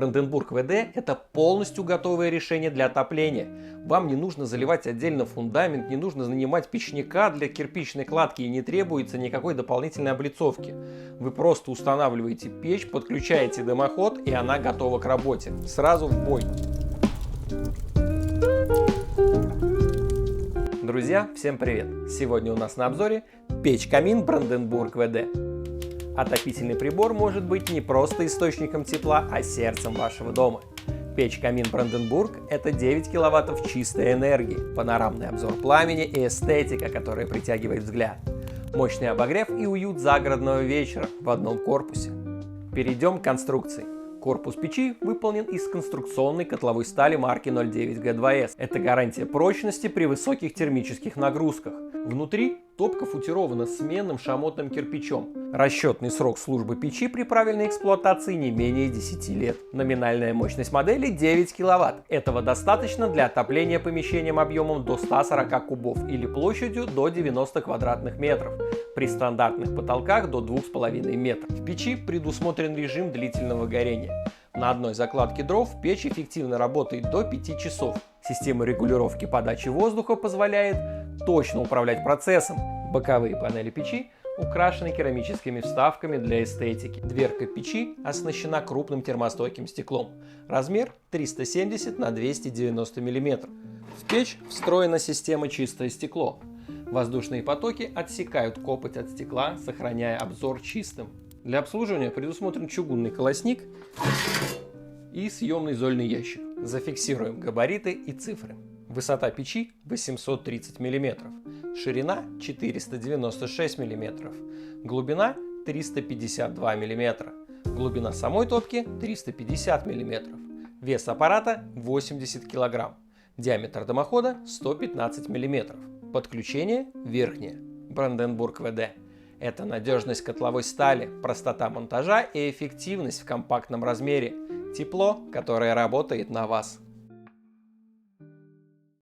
Brandenburg WD – это полностью готовое решение для отопления. Вам не нужно заливать отдельно фундамент, не нужно нанимать печника для кирпичной кладки и не требуется никакой дополнительной облицовки. Вы просто устанавливаете печь, подключаете дымоход, и она готова к работе. Сразу в бой! Друзья, всем привет! Сегодня у нас на обзоре печь-камин Brandenburg WD. Отопительный прибор может быть не просто источником тепла, а сердцем вашего дома. Печь-камин Brandenburg – это 9 киловаттов чистой энергии, панорамный обзор пламени и эстетика, которая притягивает взгляд. Мощный обогрев и уют загородного вечера в одном корпусе. Перейдем к конструкции. Корпус печи выполнен из конструкционной котловой стали марки 09G2S. Это гарантия прочности при высоких термических нагрузках. Внутри топка футирована сменным шамотным кирпичом. Расчетный срок службы печи при правильной эксплуатации не менее 10 лет. Номинальная мощность модели 9 кВт. Этого достаточно для отопления помещением объемом до 140 кубов или площадью до 90 квадратных метров. При стандартных потолках до 2,5 метров. В печи предусмотрен режим длительного горения. На одной закладке дров печь эффективно работает до 5 часов. Система регулировки подачи воздуха позволяет точно управлять процессом. Боковые панели печи украшены керамическими вставками для эстетики. Дверка печи оснащена крупным термостойким стеклом. Размер 370 на 290 мм. В печь встроена система «Чистое стекло». Воздушные потоки отсекают копоть от стекла, сохраняя обзор чистым. Для обслуживания предусмотрен чугунный колосник и съемный зольный ящик. Зафиксируем габариты и цифры. Высота печи 830 мм, ширина 496 мм, глубина 352 мм, глубина самой топки 350 мм, вес аппарата 80 кг, диаметр дымохода 115 мм, подключение верхнее. Brandenburg WD. Это надежность котловой стали, простота монтажа и эффективность в компактном размере. Тепло, которое работает на вас.